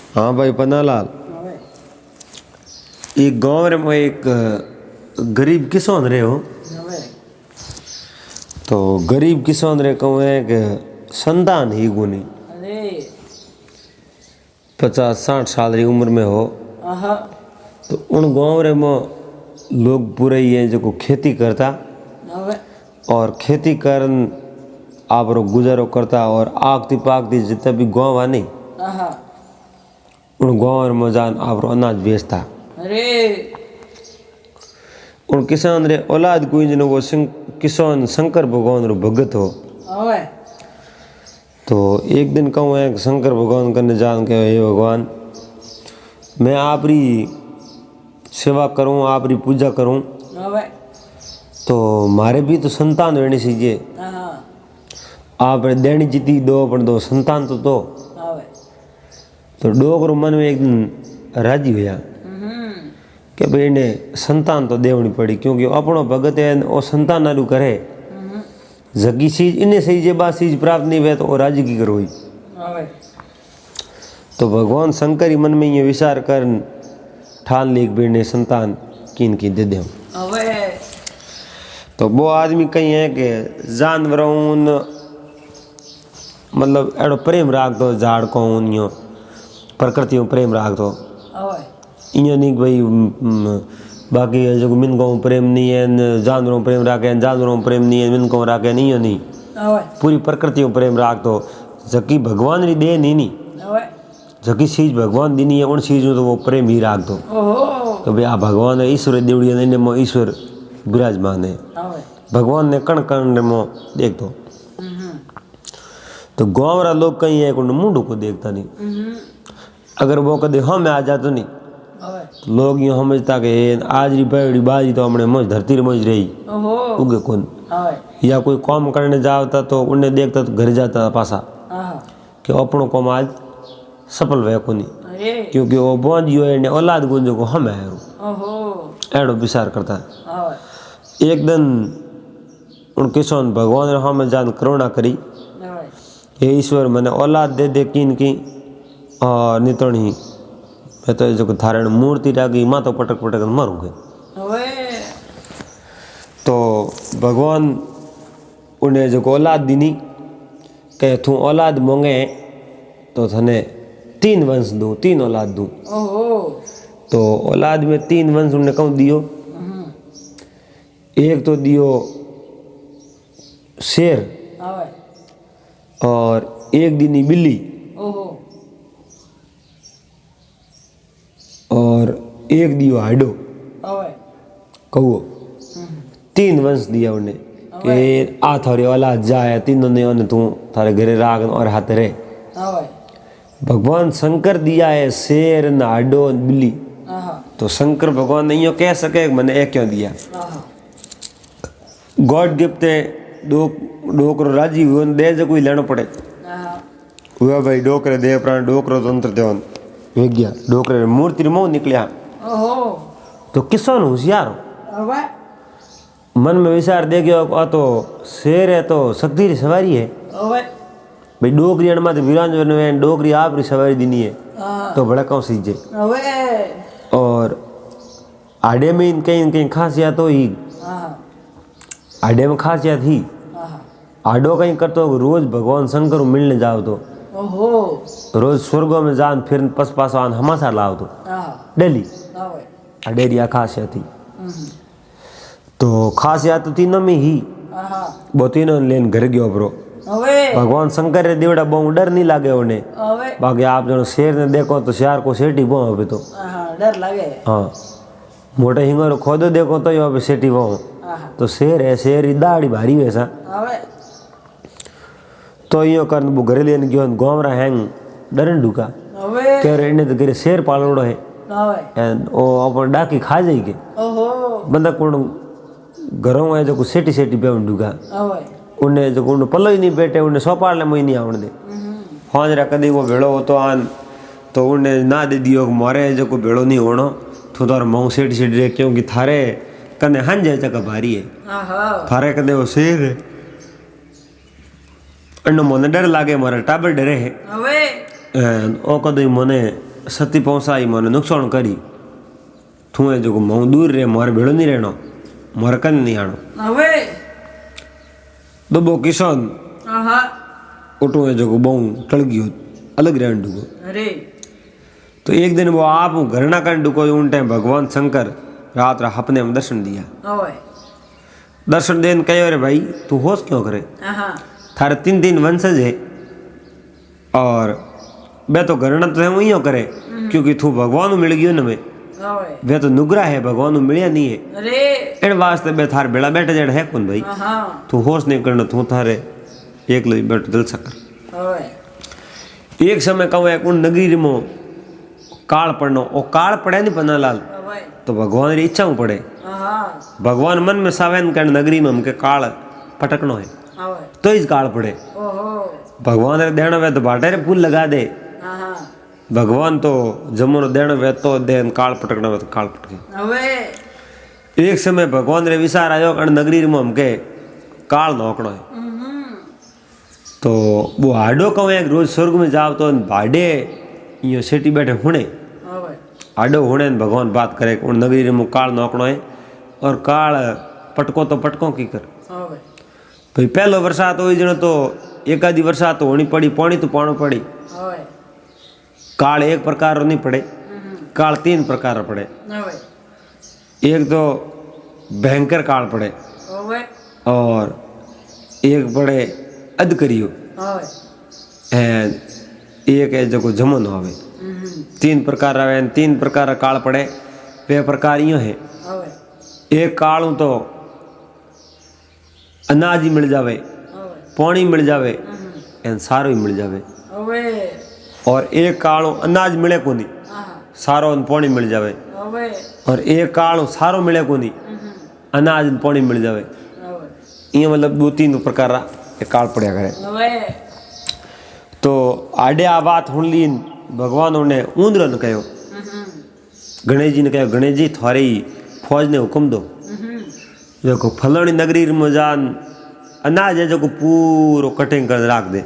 हाँ भाई पन्नालाल, एक गांव में एक गरीब किसान रहे हो। तो गरीब किसान रे कहूँ है कि संतान ही गुनी 50-60 साल की उम्र में हो। तो उन गांव रे में लोग पूरे ही है जो खेती करता और खेती करन आप गुजारो करता और आगती पागती जितना भी गाँव आनी उन गाँव में जान आप अनाज बेचता। उन किसान रे औलाद कोई जन वो किसान शंकर भगवान रो भगत हो। तो एक दिन कहूँ है शंकर भगवान करने जान के हे भगवान मैं आपरी सेवा करूँ आपरी पूजा करूँ तो मारे भी तो संतान रहनी चाहिए। आप देनी जीती दो पर दो संतान तो डोकरो मन में एक दिन राजी हुआ कि भाई इन्हें संतान तो देवनी पड़ी क्योंकि अपनो भगत है और संतान नालू करे जगी चीज इन्हें सही जे बात चीज प्राप्त नहीं हुए तो वो राजी की करो। तो भगवान शंकर ही मन में ये विचार कर ठान ली बेने संतान किन की दे दे। तो वो आदमी कहीं है कि जानवरों मतलब एड़ो प्रेम राख दो झाड़ को उनियो प्रकृति में प्रेम राख दो इं नहीं भाई बाकी जो मिनकों प्रेम नहीं है जानवरों प्रेम राखे जानवरों प्रेम नहीं है मिनकों राखे नहीं पूरी प्रकृति में प्रेम राख दो जबकि भगवान री दे नहीं जबकि चीज भगवान दी नहीं है उन चीज में तो वो प्रेम ही राख दो तो भाई आप भगवान है ईश्वर देवड़ी है ईश्वर विराजमान है भगवान ने कण कण में देख दो। तो गाँव वाला लोग कहीं है मुंडू को देखता नहीं अगर वो कदे हम आ जाते नहीं तो लोग यूँ समझता कि आज री बड़ी बाजी तो हमने मौज धरती री मौज रही उगे कौन या कोई काम करने जाता तो उन्हें देखता तो घर जाता पासा कि अपनो काम आज सफल हुआ कोनी क्योंकि वो बाजियो है औलाद गुंजो को हम है एड़ो विचार करता है। एक दिन उन किसान भगवान ने हमें जान करुणा करी ये ईश्वर मैंने औलाद दे दे किन की और नितणी मैं तो जो थारण मूर्ति रागी माँ तो पटक पटक मरूंगे। तो भगवान उन्हें जो औलाद दीनी कहे तू औलाद मांगे तो थने 3 वंश दूँ 3 औलाद दूँ। तो औलाद में 3 वंश उन्हें कहूँ दियो एक तो दियो शेर और एक दिनी बिल्ली और एक दियो हाडो कहो 3 वंश दिया उन्हें कि आ थारे औलाद जाए तीनों ने उन्हें तू थारे घरे राग और हाथ रहे। भगवान शंकर दिया है शेर हाडो बिल्ली तो शंकर भगवान ने यो कह सके मैंने एक क्यों दिया गॉड गिफ्ट है डोकरो राजी हुए दे जो कोई लेना पड़े हुआ भाई डोकरे दे प्राण डोकरो तंत्र देवन वेग गया डोकरे मूर्ति रे मुंह निकलिया तो किसान होशियार मन में विचार दे गया तो शेर है तो शक्ति री सवारी है भाई डोकरी अणमा तो वीरांजन में डोकरी आप री सवारी दीनी है तो बड़ा कौन सीजे और आडे में कहीं खासियत तो ही आडे में खासियत ही आडो कहीं करते हो रोज भगवान शंकर मिलने जाओ तो रोज स्वर्गों में जान फिर पस पासवान हमाशा लाओ तो डेली अडेरिया खासियत ही तो खासियत तो तीनों में ही वो तीनों लेन घर गयो ब्रो भगवान शंकर रे देवड़ा बहु डर नहीं लागे उन्हें बाकी आप जो शेर ने देखो तो शेर को सेठी बहु अभी तो डर लगे हाँ मोटे हिंगो खोदो देखो तो यहाँ पे सेठी बहु तो शेर है शेर ही दाढ़ी भारी वैसा तो यो कर वो घरे लेने गयो गाँव रहा हैंग डरन ढुका कह रहे इन्हें तो घरे शेर पालनो है एंड ओ अपन डाकी खा जाएगी बंदा कौन घरों है जो सेठी सेठी पे ढुका उन्हें जो उन्हें पल्लो ही नहीं बैठे उन्हें सोपाड़ने मुझे नहीं आवड़ दे हाँ जरा कभी वो भेड़ो हो तो आन तो उन्हें ना दे दियो मारे जो को भेड़ो नहीं होना तो तार माऊ सेठी सेठी रहे क्योंकि थारे कने हन जाए जगह भारी है थारे कदे वो शेर है अन्न मोने डर लागे मारा टाबर डरे है ओ कदे मोने सती पहुंचाई मैंने नुकसान करी तू है जो मैं दूर रे मारे भेड़ो नहीं रहना मारे कन नहीं आना दबो किसान उठो है जो बहु टल गयो अलग रहन डुको अरे तो एक दिन वो आप घर ना कर डुको उन टाइम भगवान शंकर रात रा अपने में दर्शन दिया दर्शन देन कहो रे भाई तू होश क्यों करे थारे 3 वंशज है और वे तो घर ना तो वही करे क्योंकि तू भगवान मिल गयो न में वे तो नुगरा है भगवान मिलिया नहीं है इन वास्ते बे थार बेड़ा बैठे जड़ है कौन भाई तू होश नहीं करना तू थारे एक लो बैठ दिल सकर एक समय कहूँ एक उन नगरी में काल पड़नो ओ काल पड़े नहीं पन्नालाल तो भगवान री इच्छा पड़े भगवान मन में सावन कर नगरी में हमके काल पटकनो है तो इस काल पड़े भगवान रे देना वे तो बाटे रे फूल लगा दे भगवान तो जमुनो देना वे तो देन काल पटकना वे तो काल पटके एक समय भगवान रे विचार आयो कण नगरी में हमके काल नौकड़ो है तो वो हाडो कहूँ एक रोज स्वर्ग में जाओ तो भाडे यो सेठी बैठे हुणे हाडो हुणे भगवान बात करे उन नगरी में काल नौकड़ो है और काल पटको तो पटको की कर भाई पहलो बरसात हो जनो तो एकादी बरसात होनी पड़ी पानी तो पानो पड़ी काल एक प्रकार नहीं पड़े काल 3 प्रकार पड़े एक तो भयंकर काल पड़े और एक पड़े अद करियो एक है जो जमन आवे 3 प्रकार आवे 3 प्रकार काल पड़े वे प्रकार यो है एक काल तो अनाज ही मिल जावे पानी मिल जावे एन सारो ही मिल जावे और एक कालो अनाज मिले कोनी सारो पानी मिल जावे और एक कालो सारो मिले कोनी अनाज पानी मिल जावे ये मतलब 2-3 प्रकार काल पड़या करे तो आडे आ बात हुन ली भगवान ने ऊंदरन कहो गणेश जी ने कहो गणेश जी थारी फौज ने हुक्म दो जो फलानी नगरी में जान अनाज है जो पूरो कटिंग कर रख दे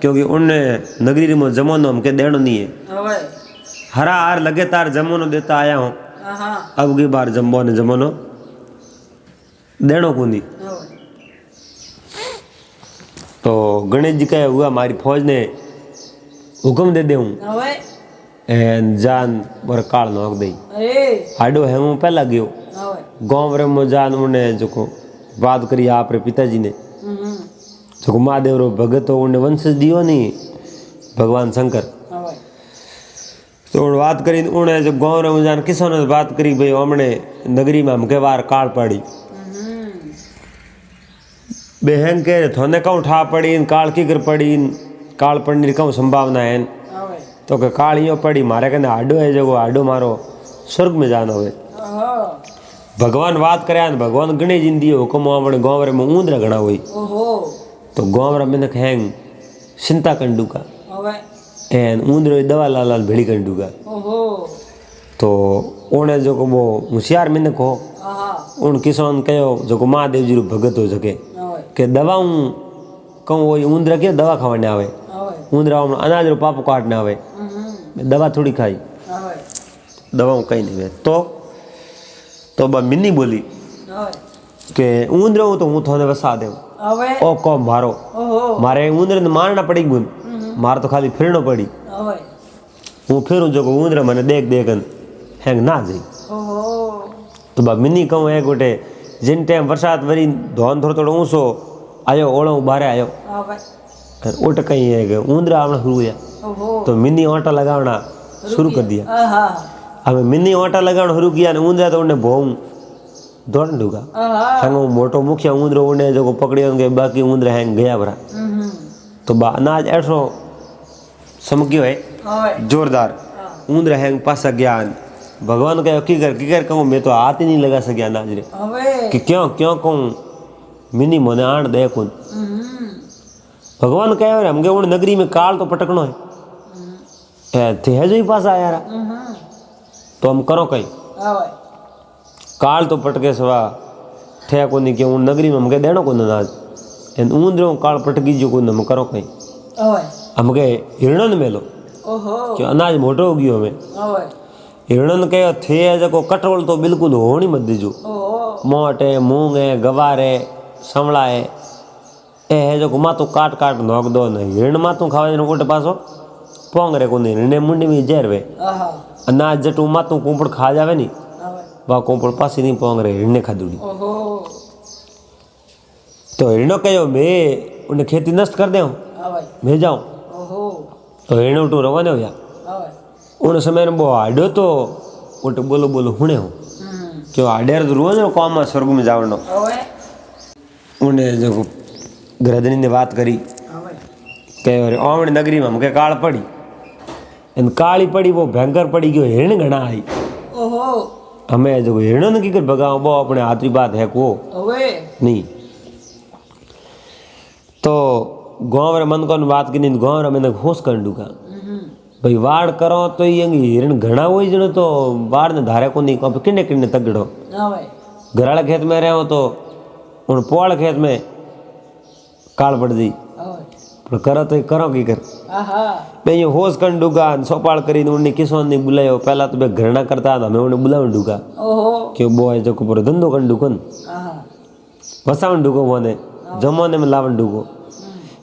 क्योंकि उनने नगरी में जमानो हमके देनो नहीं है हरा हार लगे तार जमानो देता आया हूँ अब की बार जमानो देनो को नहीं तो गणेश जी कहे हुआ हमारी फौज ने हुक्म दे दे एन जान बर काल नोक दई हाडो है हूँ पहला गयो गाँव रे में जान उन्हें जो को बात करी आप रे पिताजी ने जो महादेव रो भगत हो उन्हें वंशज दियो नहीं भगवान शंकर तो बात करी उन्हें जो गाँव रे में जान किसों ने बात करी भाई हमने नगरी में हमके बार काल पड़ी बेहन के थोने कहूँ ठा पड़ी काल की कर पड़ी काल पड़ने की कहूँ संभावना है तो के काल यो पड़ी मारे कने हाडो है जो हाडो मारो स्वर्ग में जाना हुए भगवान बात करे भगवान गणेश जी दियो हुक्म अपने गाँव में ऊंदरा घना हुई तो गाँव रा मैंने कहें चिंता कंडू का एन ऊंदरो दवा लाल लाल भेड़ी कंडू का तो उन्हें जो वो होशियार मैंने कहो उन किसान कहो जो महादेव जी भगत हो सके के दवा कहूँ वो ऊंदरा के दवा खावाने आवे ऊंदरा अनाज रो पापो काटने आवे दवा थोड़ी खाई दवा कहीं नहीं वे तो बा मिनी बोली के ऊंदरा तो हूँ थोने वसा दे ओ को मारो मारे ऊंदरे ने मारना पड़ी गुन मार तो खाली फिरनो पड़ी हूँ फिरूँ जो ऊंदरा मैंने देख देखन हैंग ना जाई तो बा मिनी कहूँ है गोटे जिन टाइम बरसात वरी धोन थोड़ो ऊँचो आयो ओलो बारे आयो ओट कहीं है कि ऊंदरा आवना शुरू हुआ तो मिनी आटा लगाना शुरू कर दिया हमें मिनी आटा लगाना शुरू किया ऊंदरा तो उन्हें बहु दौड़ डूगा हैंग मोटो मुखिया ऊंदरो उन्हें जो पकड़ियो बाकी ऊंदरा हैंग गया भरा तो बा अनाज ऐसो समक्यो है जोरदार ऊंदरा हैंग पासा गया भगवान कहो की कर कहूँ मैं तो हाथ ही नहीं लगा सकिया अनाज रे कि क्यों क्यों कहूँ मिनी मोने आण दे कौन भगवान कहे हमके उन नगरी में काल तो पटकनो है थे जो ही पास आया रहा तो हम करो कहीं काल तो पटके सवा थे को नहीं कि उन नगरी में हमके देनो को अनाज एन ऊंदरो काल पटकी जो को हम करो कहीं हमके हिरणन मेलो कि अनाज मोटो हो गयो हमें हिरणन कहो थे जो कटरोल तो बिल्कुल होनी मत दीजो मोट है मूंग है गवार है समड़ा है ए है जो मातू काट काट नोक दो न हिरण मातू खावा उल्टे पासो पोंग रे कोनी हिरणे मुंडी में जहर वे अनाज जटू मातू कुंपड़ खा जावे नी वा कुंपड़ पासी नहीं पोंग रे हिरणे खादुड़ी तो हिरणो कहो मैं उन्हें खेती नष्ट कर दे मैं जाऊँ तो हिरण उठू रवाने हो उन समय में वो हाड्यो तो उल्टे बोलो बोलो हुणे हो क्यों हाड्यार तो रोज काम में स्वर्ग में जावनो उन्हें जो गृहधनी ने बात करी कहो रे ओमणी नगरी में हमके काल पड़ी इन काली पड़ी वो भयंकर पड़ी गयो हिरण घना आई हमें जो हिरणों ने की कर भगाओ वो अपने हाथी बात है को नहीं तो गाँव रे मन को बात की नहीं गाँव रे मैंने होश कर दूंगा भाई वाड़ करो तो ये हिरण घना हो जनो तो वाड़ ने धारे को नहीं कब किन्ने किन्ने तगड़ो घराला खेत में रहो तो उन पोल खेत में काल पड़ जी पर करो तो करो की कर मैं ये होश कर दूंगा सोपाल करी उन्हें किसों ने बुलायो पहला तो मैं घृणा करता था मैं उन्हें बुलाऊं दूंगा क्यों वो है जो पूरा धंधो कर दूकन वसावन दूगो वो ने जमाने में लावन दूगो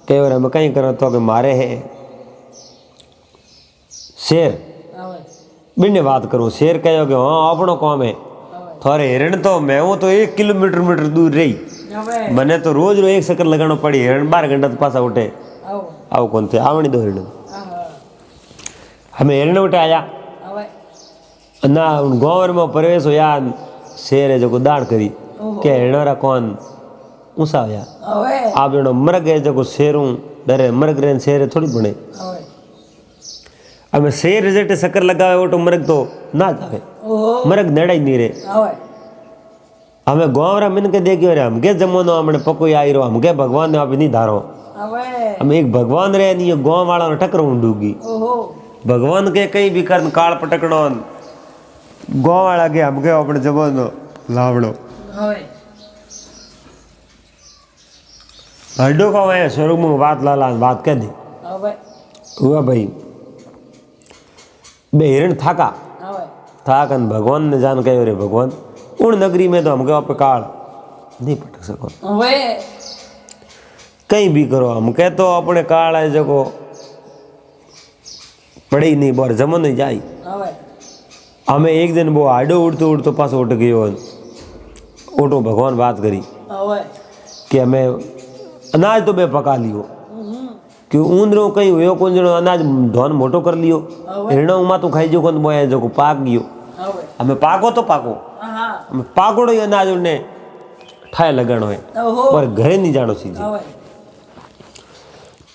कई बार हम कहीं करो तो मारे है शेर बिन्ने बात करो शेर कहो कि हाँ अपनो काम है थोड़े हिरण तो मैं हूँ तो 1 किलोमीटर दूर रही मने तो रोज 1 चक्कर लगाना पड़ी हिरण 12 घंटा तो पासा उठे आओ कौन थे आवनी दो हिरण हमें हिरण उठे आया ना उन गाँव में प्रवेश हो या शेर है जो दाड़ करी क्या हिरणोरा कौन ऊँचा होया आप जनो मरग है जो शेरू डरे मरग रे शेर थोड़ी बने हमें शेर जेटे चक्कर लगावे वो तो मरग तो ना जावे मरग नेड़ा ही नहीं रे हमें गाँव रा मिन के देखियो रे हमके जमोनो हमने पकोई आई रो हमके भगवान ने आप नहीं धारो हम एक भगवान रे नहीं गाँव वाला ने टकरो डूगी भगवान के कहीं भी कर काल पटकड़ो गाँव वाला के हमके अपने जमोनो लावड़ो हड्डो का मैं स्वरूप में बात लाला बात कह दी हुआ भाई बे हिरण थाका थाकन भगवान ने जान कहो रे भगवान उन नगरी में तो हमके आप काल नहीं पटक सको कहीं भी करो हम कह तो अपने काल है जो पड़ी नहीं बार जमन नहीं जाई हमें एक दिन वो आडो उड़ते उड़ते पास उठ गयो उठो भगवान बात करी कि हमें अनाज तो बे पका लियो कि ऊंदरो कहीं हुयो कौन जनो अनाज धोन मोटो कर लियो हिरणो उमा तो खाई जो कौन बोया जो पाक गयो हमें पाको तो पाको हमें पाकोड़ो अनाज उन्हें ठाए लगन है पर घरे नहीं जानो सीधे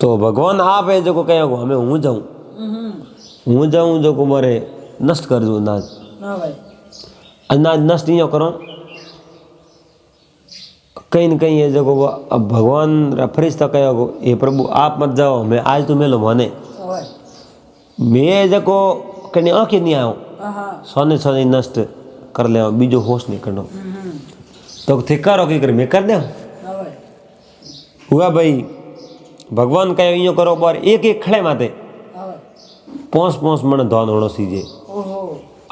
तो भगवान आप है जो कहो हमें हूँ जाऊँ जो मारे नष्ट कर दो अनाज अनाज नष्ट नहीं करो कहीं न कहीं ये जगह वो अब भगवान फरिश्ता कहो ये प्रभु आप मत जाओ मैं आज तो मेलो माने मैं जको कहीं आँखें नहीं आयो सोने सोने नष्ट कर ले बीजो होश नहीं करना तो थिका रोकी कर मैं कर दे हुआ भाई भगवान कहो यो करो बार एक एक खड़े माते 5 मण धन होना सीजे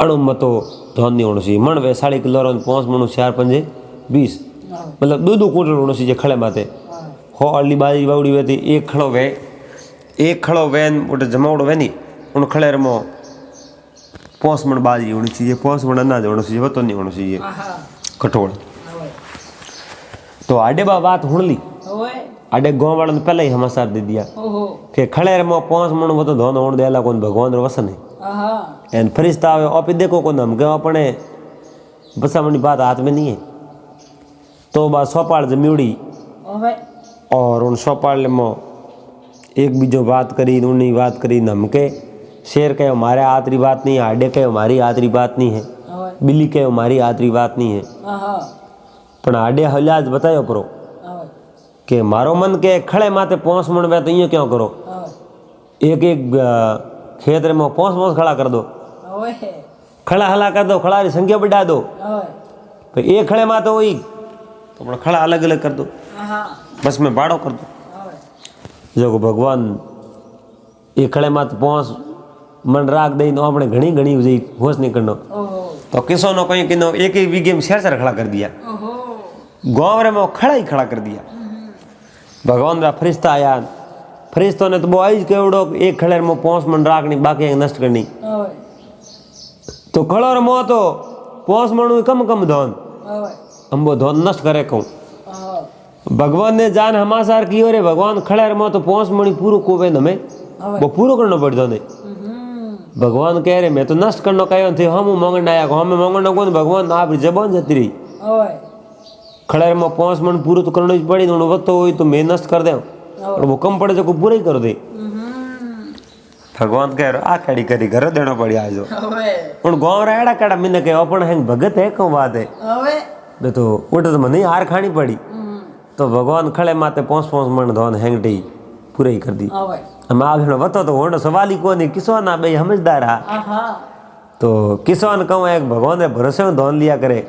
अणु मतो धन नहीं होना चाहिए मण वे 4.5 किलो 5 मणु 4 5 20 मतलब 2 क्विंटल होना चाहिए खड़े माते हो अली बाजी बावड़ी वेती एक खड़ो वैन उठे जमावड़ो वैनी उन खड़े रमो 5 मण बाजी होनी चाहिए 5 मण अनाज होना चाहिए वो तो नहीं होना चाहिए कठोड़ तो आडे बात हुण ली आडे गाँव वालों ने पहले ही समाचार दे दिया कि खड़े रमो 5 मण वो तो धोन होने देला कौन भगवान वसन है एन फरिश्ता आवे आप देखो कौन हम क्या अपने बसा मनी बात हाथ में नहीं है तो बात सोपाल जमीड़ी और उन सोपाल में एक बीजो बात करी उन्हीं बात करी नमके शेर कहे हमारे आतरी बात नहीं है आडे कहे हमारी आतरी बात नहीं है बिल्ली कहे हमारी आतरी बात नहीं है पर आडे हलाज बतायो परो कि मारो मन के खड़े माते 5 मण में तो ये क्यों करो एक खेत में 5 खड़ा कर दो खड़ा हला कर दो खड़ा संख्या बढ़ा दो तो एक खड़े माते वही तो अपना खड़ा अलग अलग कर दो बस में बाड़ो कर दो जो भगवान एक खड़े मात 5 मन राख दे तो अपने घनी घनी हुई होश नहीं करना तो किसों ने कहीं कि एक एक वीगे में शेर खड़ा कर दिया गाँव रे में खड़ा ही खड़ा कर दिया भगवान रा फरिश्ता आया फरिश्तों ने तो वो आई केवड़ो एक खड़े में 5 मन राखनी बाकी एक नष्ट करनी तो खड़ो रे मो तो 5 मन कम कम धोन हम वो धोन नष्ट करे कहूँ भगवान ने जान हमासार की रे भगवान खड़े रे मो तो 5 मणि पूरो कोवे हमें वो पूरो करना पड़ जाने भगवान कह रहे मैं तो नष्ट करना कहो थे हम मंगण आया हमें मंगण को भगवान आप जबान जाती रही खड़े में 5 मन पूरा तो करना ही पड़ी वो तो तो मैं नष्ट कर दे और वो कम पड़े जो पूरा ही कर दे भगवान कह रहे आ खड़ी करी घर देना पड़ी आज उन गाँव रेड़ा कड़ा मैंने कह अपन हैंग भगत है क्यों बात है मैं तो उठ तो मन हार खानी पड़ी तो भगवान खड़े माते 5 मन धोन हैंग टी पूरा ही कर दी हम आगे बतो तो होना सवाल ही कौन किसान आ भाई समझदार तो किसान कहूँ एक भगवान रे भरोसे में धोन लिया करे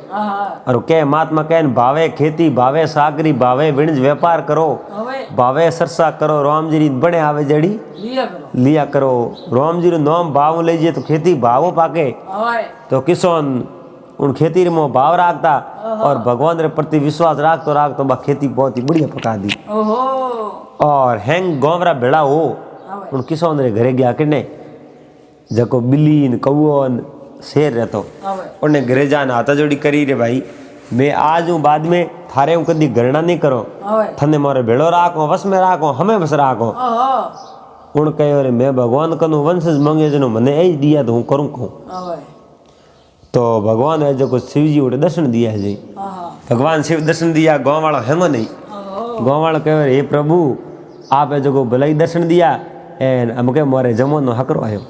और कह महात्मा कह भावे खेती भावे सागरी भावे विणज व्यापार करो भावे सरसा करो राम जी बने आवे जड़ी लिया करो राम जी नाम भाव लीजिए तो खेती भावो पाके तो किसान उन खेती में भाव राखता और भगवान रे प्रति विश्वास राखतो बा खेती बहुत ही बढ़िया पका दी और हैंग गोमरा भेड़ा हो उन किसान रे घरे गया किने जको बिल्ली कौओ शेर रहतो उन्हें घरे जान हाथा जोड़ी करी रे भाई मैं आज हूँ बाद में थारे हूँ कदी गणना नहीं करो थने मोरे भेड़ो राखो वश में राखो हमें बस राखो उन कहो रे मैं भगवान कनु वंशज मंगे जनो मने ऐ दिया तो हूँ करूँ कहूँ तो भगवान है जो शिव जी उठे दर्शन दिया है जी भगवान शिव दर्शन दिया गाँव वाला हेंगो नहीं गाँव वाला कहो हे प्रभु आप है जो भलाई दर्शन दिया एन हमके मोरे जमोनो हकरो आयो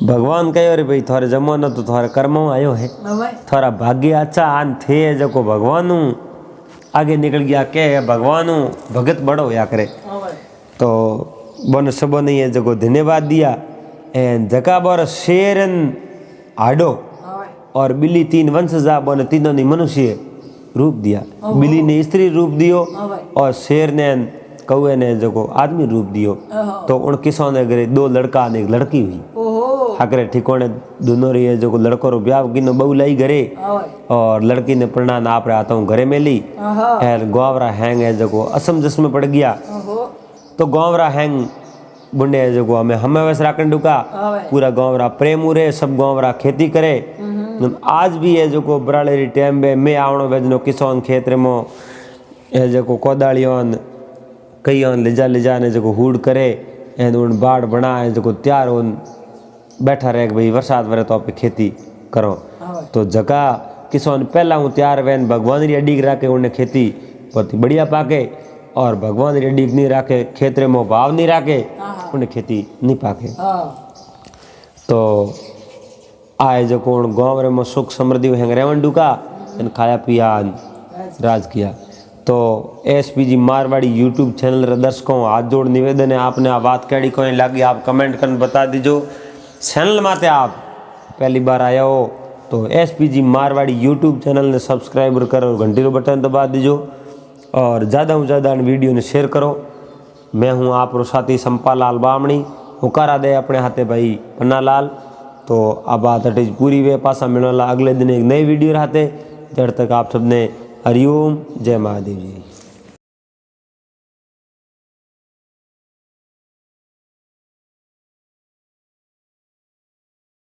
भगवान कहो रे भाई थोड़े जमोनो तो थोड़े कर्मों आयो है थोड़ा भाग्य अच्छा आन थे जो भगवान आगे निकल गया के भगवान भगत बड़ो या करे तो बन सब ने ये जो धन्यवाद दिया एन जका बोर शेरन आडो और बिल्ली 3 वंशजा बन तीनों ने मनुष्य रूप दिया बिल्ली ने स्त्री रूप दियो और शेर ने कौए ने जो आदमी रूप दियो तो उन किसान ने घरे 2 लड़का ने 1 लड़की हुई हकरे ठिकोने दोनों रही जो लड़को रो ब्याह किनो बहु लाई घरे और लड़की ने प्रणाम आप रहा था घरे में ली और गाँवरा हैंग है जो असमंजस में पड़ गया तो गाँवरा हैंग बुंडे जो हमें वैस राखन डुका पूरा गाँव रा प्रेम उरे सब गाँव रा खेती करे आज भी है जो बराड़ेरी टाइम में मैं आवणो वेजनो किसान खेत में है जो कोदालियों कई ले जा ने जो हुड़ करे एन उन बाड़ बनाए जो तैयार हो बैठा रहे भाई बरसात वरे तो आप खेती करो तो जगह किसान पहला हूँ तैयार वैन भगवान री अडीक राखे उन्हें खेती बहुत ही बढ़िया पाके और भगवान री अडीक नहीं राखे खेत में भाव नहीं राखे उन्हें खेती नहीं पाके तो आए जो गाँव रे में सुख समृद्धि हैंग रेवन डुका इन खाया पिया राज किया तो SPG मारवाड़ी यूट्यूब चैनल रे दर्शकों हाथ जोड़ निवेदन है आपने आ बात कड़ी कोई लगी आप कमेंट कर बता दीजो चैनल माते आप पहली बार आया हो तो SPG मारवाड़ी यूट्यूब चैनल ने सब्सक्राइब करो घंटी रो बटन दबा दीजो और ज़्यादा से ज़्यादा वीडियो ने शेयर करो मैं हूँ आप रो साथी संपा लाल बामणी हुकारा दे अपने हाथे भाई पन्ना लाल तो आ बात हटे पूरी वे पासा मिलने अगले दिन एक नई वीडियो रहते जब तक आप सबने हरिओम जय महादेव जी।